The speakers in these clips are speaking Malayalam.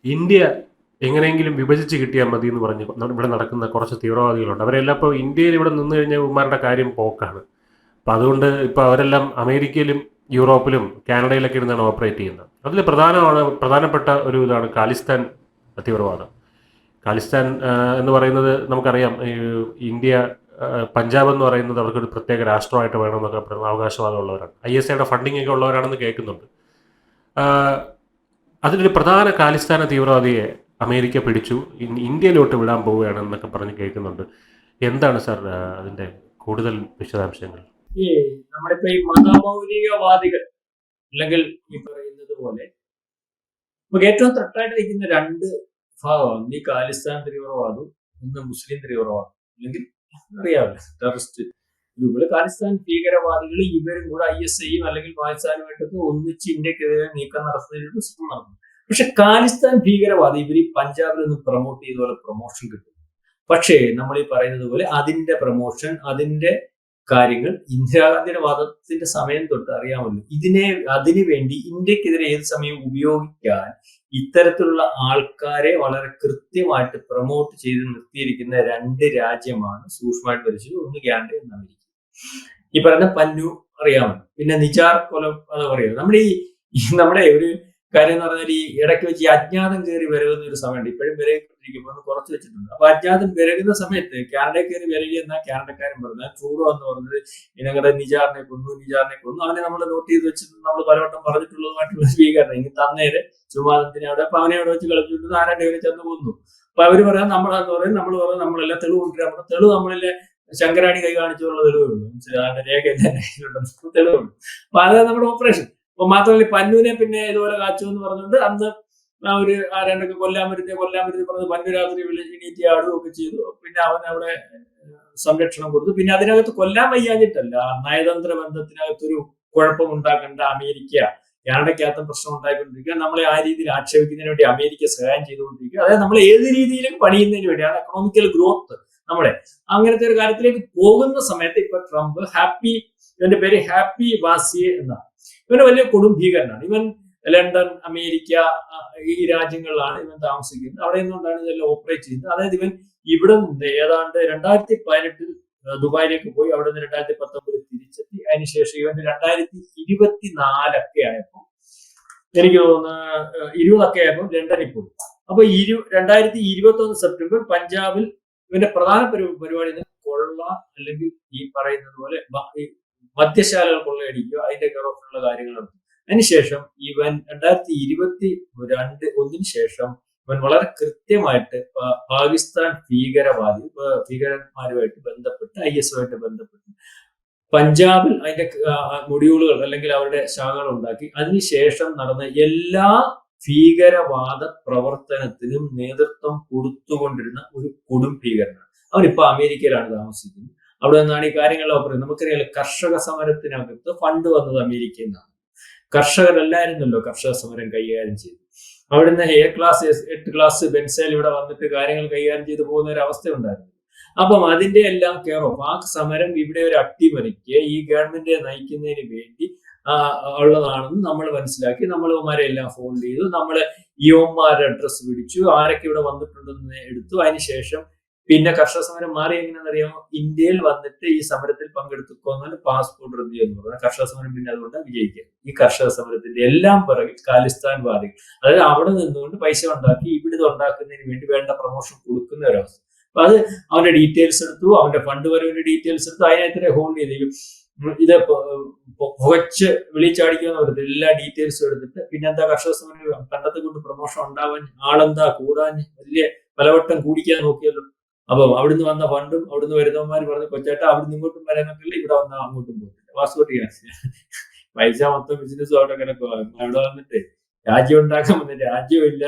ഇന്ത്യ എങ്ങനെയെങ്കിലും വിഭജിച്ച് കിട്ടിയാൽ മതി എന്ന് പറഞ്ഞ് ഇവിടെ നടക്കുന്ന കുറച്ച് തീവ്രവാദികളുണ്ട്. അവരെല്ലാം ഇപ്പോൾ ഇന്ത്യയിൽ ഇവിടെ നിന്ന് കഴിഞ്ഞാൽ ഇവന്മാരുടെ കാര്യം പോക്കാണ്. അപ്പം അതുകൊണ്ട് ഇപ്പോൾ അവരെല്ലാം അമേരിക്കയിലും യൂറോപ്പിലും കാനഡയിലൊക്കെ ഇരുന്നാണ് ഓപ്പറേറ്റ് ചെയ്യുന്നത്. അതിൽ പ്രധാനപ്പെട്ട ഒരു ഇതാണ് ഖാലിസ്ഥാൻ തീവ്രവാദം. ഖാലിസ്ഥാൻ എന്ന് പറയുന്നത് നമുക്കറിയാം. ഇന്ത്യ പഞ്ചാബ് എന്ന് പറയുന്നത് അവർക്കൊരു പ്രത്യേക രാഷ്ട്രമായിട്ട് വേണമെന്നൊക്കെ അവകാശവാദമുള്ളവരാണ്. ISIയുടെ ഫണ്ടിങ് ഒക്കെ ഉള്ളവരാണെന്ന് കേൾക്കുന്നുണ്ട്. അതിലൊരു പ്രധാന ഖാലിസ്ഥാന തീവ്രവാദിയെ അമേരിക്ക പിടിച്ചു, ഇന്ത്യയിലോട്ട് വിടാൻ പോവുകയാണെന്നൊക്കെ പറഞ്ഞ് കേൾക്കുന്നുണ്ട്. എന്താണ് സാർ അതിന്റെ കൂടുതൽ വിശദാംശങ്ങൾ? ഈ നമ്മളിപ്പോ ഈ മതമൗലികവാദികൾ അല്ലെങ്കിൽ ഈ പറയുന്നത് പോലെ നമുക്ക് ഏറ്റവും തൊട്ടായിട്ട് നിൽക്കുന്ന രണ്ട് ഭാഗമാണ്. ഈ ഖാലിസ്ഥാൻ തീവ്രവാദവും ഒന്ന് മുസ്ലിം തീവ്രവാദം, അല്ലെങ്കിൽ അറിയാമല്ലോ ടെററിസ്റ്റ് ഗ്രൂപ്പുകൾ. ഖാലിസ്ഥാൻ ഭീകരവാദികൾ ഇവരും കൂടെ ISIയും അല്ലെങ്കിൽ പാകിസ്ഥാനുമായിട്ടൊക്കെ ഒന്നിച്ച് ഇന്ത്യക്കെതിരെ നീക്കം നടത്തുന്നതിനുള്ള ശ്രമം നടന്നു. പക്ഷെ ഖാലിസ്ഥാൻ ഭീകരവാദി ഇവർ ഈ പഞ്ചാബിൽ നിന്ന് പ്രൊമോട്ട് ചെയ്ത പോലെ പ്രൊമോഷൻ കിട്ടും. പക്ഷേ നമ്മൾ ഈ പറയുന്നത് പോലെ അതിന്റെ പ്രൊമോഷൻ, അതിന്റെ കാര്യങ്ങൾ ഇന്ദിരാഗാന്ധിയുടെ വാദത്തിന്റെ സമയം തൊട്ട് അറിയാമല്ലോ. അതിനു വേണ്ടി ഇന്ത്യക്കെതിരെ ഏത് സമയം ഉപയോഗിക്കാൻ ഇത്തരത്തിലുള്ള ആൾക്കാരെ വളരെ കൃത്യമായിട്ട് പ്രൊമോട്ട് ചെയ്ത് നിർത്തിയിരിക്കുന്ന രണ്ട് രാജ്യമാണ് സൂക്ഷ്മമായിട്ട് പരിശോധിച്ചത്. ഒന്ന് കാനഡ, ഒന്ന് അമേരിക്ക. ഈ പറയുന്ന പന്നു അറിയാമല്ലോ, പിന്നെ നിജാർ കൊലം എന്ന് പറയുന്നത്. നമ്മുടെ ഒരു കാര്യം എന്ന് പറഞ്ഞാൽ ഈ ഇടയ്ക്ക് വെച്ച് ഈ അജ്ഞാതം കയറി വരകുന്ന ഒരു സമയമുണ്ട്. ഇപ്പോഴും വിരകിക്കൊണ്ടിരിക്കുമ്പോൾ ഒന്ന് കുറച്ച് വെച്ചിട്ടുണ്ട്. അപ്പൊ അജ്ഞാതം വിരകുന്ന സമയത്ത് കാനഡയിൽ കയറി വിരകി എന്നാ കാനഡക്കാരൻ പറഞ്ഞത്. ട്രൂഡോ എന്ന് പറഞ്ഞത് ഞങ്ങളുടെ നിജാറിനെ കൊന്നു. അവനെ നമ്മൾ നോട്ട് ചെയ്ത് വെച്ചിട്ട് നമ്മൾ പലവട്ടം പറഞ്ഞിട്ടുള്ളതുമായിട്ടുള്ള സ്വീകരണം ഇനി തന്നേര് ചുമ്മാതത്തിന് അവിടെ. അപ്പൊ അവനെ അവിടെ വെച്ച് കളിച്ചിട്ട് ആരാണ്ട് ഇവനെ ചെന്ന് കൊന്നു. അപ്പൊ അവര് പറയാം നമ്മളാന്ന് പറയും, നമ്മൾ പറയാം നമ്മളെല്ലാം തെളിവ് കൊണ്ടുവരാൻ. തെളിവ് നമ്മളിലെ ശങ്കരാണി കൈ കാണിച്ചുള്ള തെളിവുള്ളൂ, അതിന്റെ രേഖയെല്ലാം തെളിവുള്ളൂ. അപ്പൊ അതാണ് നമ്മുടെ ഓപ്പറേഷൻ. അപ്പൊ മാത്രമല്ല പന്നുവിനെ പിന്നെ ഇതുപോലെ കാച്ചു എന്ന് പറഞ്ഞുകൊണ്ട് അന്ന് ഒരു ആരാണ്ടൊക്കെ കൊല്ലാൻ വരുത്തി പറഞ്ഞ് പന്നു രാത്രി എണീറ്റി ആടുകയൊക്കെ ചെയ്തു. പിന്നെ അവൻ അവിടെ സംരക്ഷണം കൊടുത്തു. പിന്നെ അതിനകത്ത് കൊല്ലാൻ വയ്യാഞ്ഞിട്ടല്ല, നയതന്ത്ര ബന്ധത്തിനകത്തൊരു കുഴപ്പമുണ്ടാക്കേണ്ട അമേരിക്ക കാനഡയ്ക്കകത്തും പ്രശ്നം ഉണ്ടായിക്കൊണ്ടിരിക്കുക. നമ്മളെ ആ രീതിയിൽ ആക്ഷേപിക്കുന്നതിന് വേണ്ടി അമേരിക്ക സഹായം ചെയ്തുകൊണ്ടിരിക്കുക. അതായത് നമ്മൾ ഏത് രീതിയിലും പണിയുന്നതിന് വേണ്ടിയാണ് എക്കണോമിക്കൽ ഗ്രോത്ത് നമ്മുടെ അങ്ങനത്തെ ഒരു കാര്യത്തിലേക്ക് പോകുന്ന സമയത്ത് ഇപ്പൊ ട്രംപ് ഇവന്റെ പേര് ഹാപ്പി വാസിയെ എന്നാണ്. ഇവന് വലിയ കൊടും ഭീകരനാണ്. ഇവൻ ലണ്ടൻ, അമേരിക്ക ഈ രാജ്യങ്ങളിലാണ് ഇവൻ താമസിക്കുന്നത്. അവിടെ നിന്നുകൊണ്ടാണ് ഇതെല്ലാം ഓപ്പറേറ്റ് ചെയ്യുന്നത്. അതായത് ഇവൻ ഇവിടെ നിന്ന് ഏതാണ്ട് 2018 ദുബായിലേക്ക് പോയി. അവിടെ നിന്ന് 2019 തിരിച്ചെത്തി. അതിനുശേഷം ഇവന്റെ 2024 ആയപ്പോൾ, എനിക്ക് തോന്നുന്നു 20 ആയപ്പോൾ ലണ്ടനിൽ പോയി. അപ്പൊ 2021 സെപ്റ്റംബർ പഞ്ചാബിൽ ഇവന്റെ പ്രധാന പരിപാടി കൊള്ള, അല്ലെങ്കിൽ ഈ പറയുന്നത് പോലെ മദ്യശാലകൾ കൊള്ളയടിക്കുക, അതിന്റെ കറക്റ്റുള്ള കാര്യങ്ങൾ നടത്തും. അതിനുശേഷം ഇവൻ 2021 ശേഷം ഇവൻ വളരെ കൃത്യമായിട്ട് പാകിസ്ഥാൻ ഭീകരന്മാരുമായിട്ട് ബന്ധപ്പെട്ട് ISുമായിട്ട് ബന്ധപ്പെട്ട് പഞ്ചാബിൽ അതിന്റെ മൊഡ്യൂളുകൾ അല്ലെങ്കിൽ അവരുടെ ശാഖകൾ ഉണ്ടാക്കി. അതിനുശേഷം നടന്ന എല്ലാ ഭീകരവാദ പ്രവർത്തനത്തിനും നേതൃത്വം കൊടുത്തുകൊണ്ടിരുന്ന ഒരു കൊടും ഭീകരനാണ്. അവനിപ്പോ അമേരിക്കയിലാണ് താമസിക്കുന്നത്. അവിടെ നിന്നാണ് ഈ കാര്യങ്ങളൊക്കെ പറയുന്നത്. നമുക്കറിയാലോ, കർഷക സമരത്തിനകത്ത് ഫണ്ട് വന്നത് അമേരിക്കയിൽ നിന്നാണ്. കർഷകരല്ലായിരുന്നല്ലോ കർഷക സമരം കൈകാര്യം ചെയ്തു. അവിടുന്ന് 8 ക്ലാസ് ബെൻസേൽ ഇവിടെ വന്നിട്ട് കാര്യങ്ങൾ കൈകാര്യം ചെയ്തു പോകുന്ന ഒരു അവസ്ഥ ഉണ്ടായിരുന്നു. അപ്പം അതിന്റെ എല്ലാം കെയർ ഓഫ് ആ സമരം ഇവിടെ ഒരു അട്ടിമറിക്ക് ഈ ഗവൺമെന്റിനെ നയിക്കുന്നതിന് വേണ്ടി ഉള്ളതാണെന്ന് നമ്മൾ മനസ്സിലാക്കി. നമ്മൾ ഇവന്മാരെ എല്ലാം ഫോൾഡ് ചെയ്തു. നമ്മൾ ഇവന്മാരുടെ അഡ്രസ് പിടിച്ചു, ആരൊക്കെ ഇവിടെ വന്നിട്ടുണ്ടെന്ന് എടുത്തു. അതിനുശേഷം പിന്നെ കർഷക സമരം മാറി എങ്ങനെയാണെന്നറിയാമോ? ഇന്ത്യയിൽ വന്നിട്ട് ഈ സമരത്തിൽ പങ്കെടുത്തുകൊണ്ടാണ് പാസ്പോർട്ട് റദ്ദ് എന്ന് പറഞ്ഞാൽ കർഷക സമരം പിന്നെ അതുകൊണ്ട് വിജയിക്കുക. ഈ കർഷക സമരത്തിന്റെ എല്ലാം പിറകിൽ ഖാലിസ്ഥാൻ വാദികൾ, അതായത് അവിടെ നിന്നുകൊണ്ട് പൈസ ഉണ്ടാക്കി ഇവിടെ ഉണ്ടാക്കുന്നതിന് വേണ്ടി വേണ്ട പ്രൊമോഷൻ കൊടുക്കുന്ന ഒരവസ്ഥ. അപ്പൊ അത് അവന്റെ ഡീറ്റെയിൽസ് എടുത്തു, അവന്റെ ഫണ്ട് വരവിന്റെ ഡീറ്റെയിൽസ് എടുത്തു, അതിനെതിരെ ഹോൾഡ് ചെയ്തു. ഇത് പുകച്ച് വിളിച്ചാടിക്കുന്ന പറഞ്ഞത് എല്ലാ ഡീറ്റെയിൽസും എടുത്തിട്ട് പിന്നെന്താ കർഷക സമരം കണ്ടത്തെ കൊണ്ട് പ്രൊമോഷൻ ഉണ്ടാവാൻ ആളെന്താ കൂടാൻ വലിയ പലവട്ടം കൂടിക്കാൻ നോക്കിയല്ലോ. അപ്പം അവിടുന്ന് വന്ന ഫണ്ടും അവിടുന്ന് വരുന്നവന്മാർ പറഞ്ഞ് കൊച്ചേട്ട അവിടുന്ന് ഇങ്ങോട്ടും വരാനൊക്കെ ഇവിടെ വന്ന അങ്ങോട്ടും പോകത്തില്ല. പാസ്പോർട്ട് പൈസ മൊത്തം ബിസിനസ്സും അവിടെ കിടക്കുക. അവിടെ വന്നിട്ട് രാജ്യം ഉണ്ടാക്കാൻ വന്നിട്ട് രാജ്യമില്ല,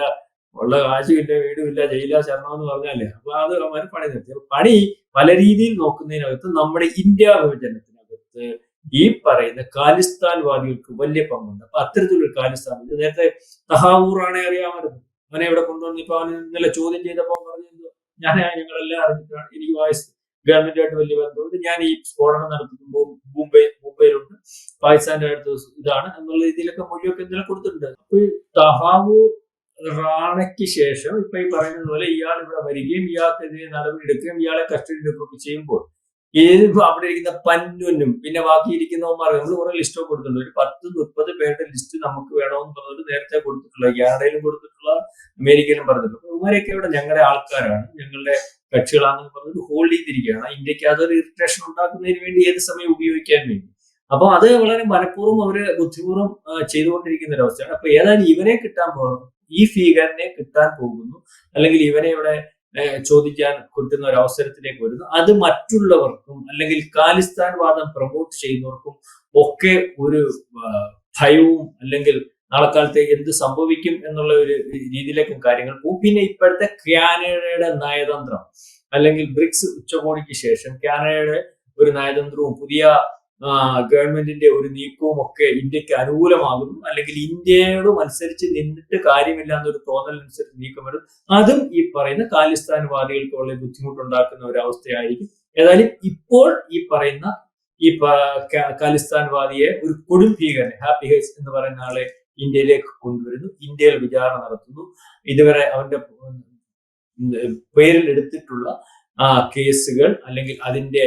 ഉള്ള കാശുമില്ല, വീടുമില്ല, ജയില ശരണം എന്ന് പറഞ്ഞാലേ. അപ്പൊ അത് അവന്മാർ പണി നിർത്തി. പണി പല രീതിയിൽ നോക്കുന്നതിനകത്ത് നമ്മുടെ ഇന്ത്യ വിഭജനത്തിനകത്ത് ഈ പറയുന്ന ഖാലിസ്ഥാൻ വാദികൾക്ക് വലിയ പങ്കുണ്ട്. അപ്പൊ അത്തരത്തിലൊരു ഖാലിസ്ഥാൻ, നേരത്തെ തഹാവൂറാണെ അറിയാമായിരുന്നു. അവനെ ഇവിടെ കൊണ്ടുവന്ന് ഇപ്പൊ അവന് ഇന്നലെ ചോദ്യം ചെയ്തപ്പോൾ പറഞ്ഞു, ഞങ്ങളെല്ലാം അറിഞ്ഞിട്ടാണ്, എനിക്ക് വായിച്ചു ഗവൺമെന്റുമായിട്ട് വലിയ ബന്ധമുണ്ട്, ഞാൻ ഈ സ്ഫോടനം നടത്തുമ്പോൾ മുംബൈയിലുണ്ട്, പാകിസ്ഥാന്റെ അടുത്ത് ഇതാണ് എന്നുള്ള രീതിയിലൊക്കെ മൊഴിയൊക്കെ ഇന്നലെ കൊടുത്തിട്ടുണ്ട്. അപ്പൊ ഈ തഹാവൂർ റാണയ്ക്ക് ശേഷം ഇപ്പൊ ഈ പറയുന്നത് പോലെ ഇയാൾ ഇവിടെ വരികയും ഇയാൾക്കെതിരെ നടപടിയെടുക്കുകയും ഇയാളെ കസ്റ്റഡിയിലെടുക്കുകയൊക്കെ ചെയ്യുമ്പോൾ ഏത് അവിടെ ഇരിക്കുന്ന പന്നുനും പിന്നെ ബാക്കിയിരിക്കുന്നവന്മാർക്ക് നമ്മൾ കുറെ ലിസ്റ്റൊക്കെ കൊടുത്തിട്ടുണ്ട്. ഒരു 10-30 പേരുടെ ലിസ്റ്റ് നമുക്ക് വേണമെന്ന് പറഞ്ഞിട്ട് നേരത്തെ കൊടുത്തിട്ടുള്ള, കാനഡയിലും കൊടുത്തിട്ടുള്ള, അമേരിക്കയിലും പറഞ്ഞിട്ടുള്ള. ഇവരൊക്കെ ഇവിടെ ഞങ്ങളുടെ ആൾക്കാരാണ്, ഞങ്ങളുടെ കക്ഷികളാണെന്ന് പറഞ്ഞിട്ട് ഹോൾഡ് ചെയ്തിരിക്കുകയാണ്. ഇന്ത്യക്ക് അതൊരു ഇറിറ്റേഷൻ ഉണ്ടാക്കുന്നതിന് വേണ്ടി ഏത് സമയം ഉപയോഗിക്കാൻ വേണ്ടി. അപ്പൊ അത് വളരെ മനഃപൂർവ്വം അവര് ബുദ്ധിപൂർവ്വം ചെയ്തുകൊണ്ടിരിക്കുന്ന ഒരു അവസ്ഥയാണ്. അപ്പൊ ഏതായാലും ഇവനെ കിട്ടാൻ പോകുന്നു, ഈ ഫീഗറിനെ കിട്ടാൻ പോകുന്നു, അല്ലെങ്കിൽ ഇവനെ ഇവിടെ ചോദിക്കാൻ കിട്ടുന്ന ഒരു അവസരത്തിലേക്ക് വരുന്നു. അത് മറ്റുള്ളവർക്കും അല്ലെങ്കിൽ ഖാലിസ്ഥാൻ വാദം പ്രൊമോട്ട് ചെയ്യുന്നവർക്കും ഒക്കെ ഒരു ഭയവും അല്ലെങ്കിൽ നാളെ കാലത്ത് എന്ത് സംഭവിക്കും എന്നുള്ള ഒരു രീതിയിലേക്കും കാര്യങ്ങൾ പോകും. പിന്നെ ഇപ്പോഴത്തെ കാനഡയുടെ നയതന്ത്രം അല്ലെങ്കിൽ ബ്രിക്സ് ഉച്ചകോടിക്ക് ശേഷം കാനഡയുടെ ഒരു നയതന്ത്രവും പുതിയ ഗവൺമെന്റിന്റെ ഒരു നീക്കവും ഒക്കെ ഇന്ത്യക്ക് അനുകൂലമാകുന്നു, അല്ലെങ്കിൽ ഇന്ത്യയോട് മത്സരിച്ച് നിന്നിട്ട് കാര്യമില്ല എന്നൊരു തോന്നലനുസരിച്ച് നീക്കം വരും. അതും ഈ പറയുന്ന ഖാലിസ്ഥാൻവാദികൾക്ക് വളരെ ബുദ്ധിമുട്ടുണ്ടാക്കുന്ന ഒരു അവസ്ഥയായിരിക്കും. ഏതായാലും ഇപ്പോൾ ഈ പറയുന്ന ഈ ഖാലിസ്ഥാൻവാദിയെ ഒരു കൊടും ഭീകരനെ, ഹാപ്പി ഹൈസ് എന്ന് പറയുന്ന ആളെ ഇന്ത്യയിലേക്ക് കൊണ്ടുവരുന്നു, ഇന്ത്യയിൽ വിചാരണ നടത്തുന്നു. ഇതുവരെ അവന്റെ പേരിൽ എടുത്തിട്ടുള്ള കേസുകൾ അല്ലെങ്കിൽ അതിന്റെ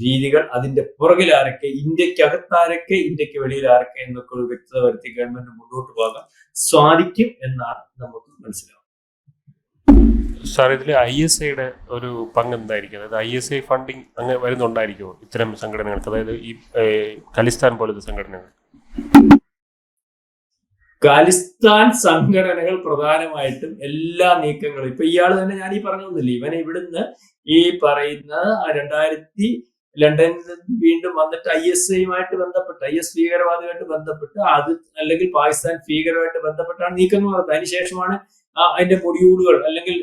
രീതികൾ, അതിന്റെ പുറകിൽ ആരൊക്കെ, ഇന്ത്യക്കകത്താരൊക്കെ, ഇന്ത്യക്ക് വെളിയിൽ ആരൊക്കെ എന്നൊക്കെ ഒരു വ്യക്തത വരുത്തി ഗവൺമെന്റ് മുന്നോട്ട് പോകാൻ സാധിക്കും എന്നാണ് നമുക്ക് മനസ്സിലാവുന്നത്. സാർ, ഇതിൽ ISIയുടെ ഒരു പങ്ക് എന്തായിരിക്കും? അതായത് ISI ഫണ്ടിങ് അങ്ങനെ വരുന്നുണ്ടായിരിക്കുമോ ഇത്തരം സംഘടനകൾക്ക്, അതായത് ഈ ഖാലിസ്ഥാൻ പോലത്തെ സംഘടനകൾ? ഖാലിസ്ഥാൻ സംഘടനകൾ പ്രധാനമായിട്ടും എല്ലാ നീക്കങ്ങളും ഇപ്പൊ ഇയാൾ തന്നെ, ഞാൻ ഈ പറഞ്ഞൊന്നുമില്ല, ഇവനെ ഇവിടുന്ന് ഈ പറയുന്ന 2000 ലണ്ടനിൽ വീണ്ടും വന്നിട്ട് ISIയുമായിട്ട് ബന്ധപ്പെട്ട്, IS ഭീകരവാദിയുമായിട്ട് ബന്ധപ്പെട്ട്, അത് അല്ലെങ്കിൽ പാകിസ്ഥാൻ ഭീകരമായിട്ട് ബന്ധപ്പെട്ടാണ് നീക്കങ്ങൾ നടത്തുന്നത്. അതിനുശേഷമാണ് അതിന്റെ മൊഡ്യൂളുകൾ അല്ലെങ്കിൽ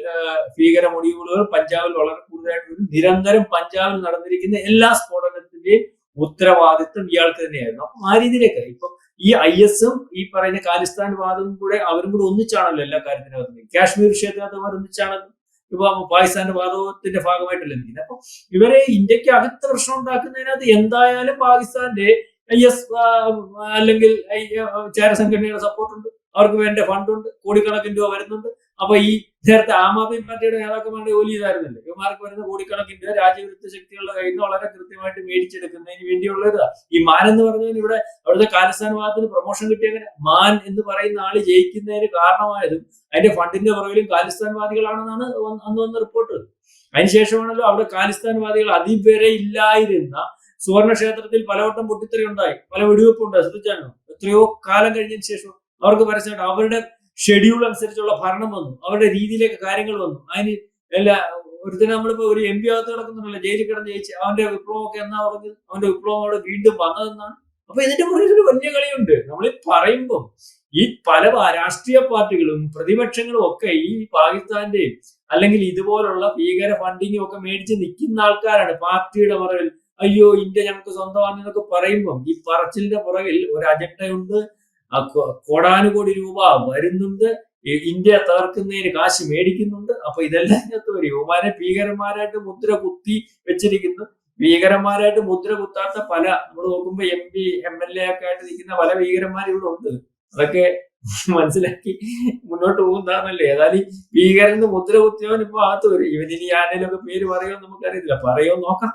ഭീകര മൊഡ്യൂളുകൾ പഞ്ചാബിൽ വളരെ കൂടുതലായിട്ട് നിരന്തരം പഞ്ചാബിൽ നടന്നിരിക്കുന്ന എല്ലാ സ്ഫോടനത്തിന്റെയും ഉത്തരവാദിത്വം ഇയാൾക്ക് തന്നെയായിരുന്നു. അപ്പൊ ആ രീതിയിലേക്ക് ഇപ്പം ഈ ISും ഈ പറയുന്ന ഖാലിസ്ഥാൻ വാദവും കൂടെ അവരും കൂടെ ഒന്നിച്ചാണല്ലോ എല്ലാ കാര്യത്തിനകത്ത്. കാശ്മീർ വിഷയത്തിനകത്ത് അവർ ഒന്നിച്ചാണല്ലോ ഇപ്പൊ പാകിസ്ഥാന്റെ വാദത്തിന്റെ ഭാഗമായിട്ടല്ലേ നിൽക്കുന്നത്. അപ്പൊ ഇവരെ ഇന്ത്യക്ക് അകത്ത് പ്രശ്നം ഉണ്ടാക്കുന്നതിനകത്ത് എന്തായാലും പാകിസ്ഥാന്റെ IS അല്ലെങ്കിൽ ചാരസംഘടനയുടെ സപ്പോർട്ടുണ്ട്, അവർക്ക് വേണ്ട ഫണ്ടുണ്ട്, കോടിക്കണക്കിന് രൂപ വരുന്നുണ്ട്. അപ്പൊ ഈ നേരത്തെ ആം ആദ്മി പാർട്ടിയുടെ നേതാക്കന്മാരുടെ ജോലി ചെയ്തായിരുന്നില്ല, ഇവന്മാർക്ക് വരുന്ന കോടിക്കണക്കിന് രൂപ രാജ്യവിരുദ്ധ ശക്തികളുടെ കയ്യിൽ നിന്ന് വളരെ കൃത്യമായിട്ട് മേടിച്ചെടുക്കുന്നതിന് വേണ്ടിയുള്ള ഒരു ഈ മാൻ എന്ന് പറഞ്ഞതിന് ഇവിടെ അവിടുത്തെ ഖാലിസ്ഥാൻ വാദത്തിന് പ്രൊമോഷൻ കിട്ടിയങ്ങനെ മാൻ എന്ന് പറയുന്ന ആള് ജയിക്കുന്നതിന് കാരണമായതും അതിന്റെ ഫണ്ടിന്റെ പുറകിലും ഖാലിസ്ഥാൻവാദികളാണെന്നാണ് അന്ന് വന്ന റിപ്പോർട്ട്. അതിനുശേഷമാണല്ലോ അവിടെ ഖാലിസ്ഥാൻവാദികൾ അതിവരെ ഇല്ലായിരുന്ന സുവർണ ക്ഷേത്രത്തിൽ പലവട്ടം പൊട്ടിത്തെറി ഉണ്ടായി, പല വെടിവെപ്പും ഉണ്ടായി. ശ്രദ്ധിച്ചാണോ? എത്രയോ കാലം കഴിഞ്ഞതിന് ശേഷം അവർക്ക് പരസ്യമായിട്ട് അവരുടെ ഷെഡ്യൂൾ അനുസരിച്ചുള്ള ഭരണം വന്നു, അവരുടെ രീതിയിലേക്ക് കാര്യങ്ങൾ വന്നു. അതിന് എല്ലാ ഒരുത്തന്നെ നമ്മളിപ്പോ ഒരു MP അകത്ത് കിടക്കുന്നുണ്ടല്ലോ, ജയിലിൽ കിടന്ന് ജയിച്ച് അവന്റെ വിപ്ലവമൊക്കെ എന്നാ പറഞ്ഞത്, അവന്റെ വിപ്ലവം അവിടെ വീണ്ടും വന്നതെന്നാണ്. അപ്പൊ ഇതിന്റെ പുറകിൽ ഒരു വലിയ കളിയുണ്ട്. നമ്മൾ പറയുമ്പോൾ ഈ പല രാഷ്ട്രീയ പാർട്ടികളും പ്രതിപക്ഷങ്ങളും ഒക്കെ ഈ പാകിസ്ഥാന്റെയും അല്ലെങ്കിൽ ഇതുപോലുള്ള ഭീകര ഫണ്ടിങ്ങും ഒക്കെ മേടിച്ച് നിൽക്കുന്ന ആൾക്കാരാണ്. പാർട്ടിയുടെ പുറകിൽ അയ്യോ ഇന്ത്യ ഞങ്ങൾക്ക് സ്വന്തമാണെന്നൊക്കെ പറയുമ്പം ഈ പറച്ചിലിന്റെ പുറകിൽ ഒരു അജണ്ടയുണ്ട്. കോടാനുകോടി രൂപ വരുന്നുണ്ട്, ഇന്ത്യ തകർക്കുന്നതിന് കാശ് മേടിക്കുന്നുണ്ട്. അപ്പൊ ഇതെല്ലാം ഇതിനകത്ത് വരും. യുവമാരെ ഭീകരന്മാരായിട്ട് മുദ്ര കുത്തി വെച്ചിരിക്കുന്നു. ഭീകരന്മാരായിട്ട് മുദ്ര കുത്താത്ത പല, നമ്മൾ നോക്കുമ്പോ MP MLA ഒക്കെ ആയിട്ട് നിൽക്കുന്ന പല ഭീകരന്മാർ ഇവിടെ ഉണ്ട്. അതൊക്കെ മനസ്സിലാക്കി മുന്നോട്ട് പോകുന്നതാണല്ലേ. ഏതായാലും ഭീകരന് മുദ്ര കുത്തിയവൻ ഇപ്പൊ അകത്ത് വരും. ഇവനിനി ആരുടെയൊക്കെ പേര് പറയുമോ നമുക്കറിയത്തില്ല, പറയുമോ നോക്കാം.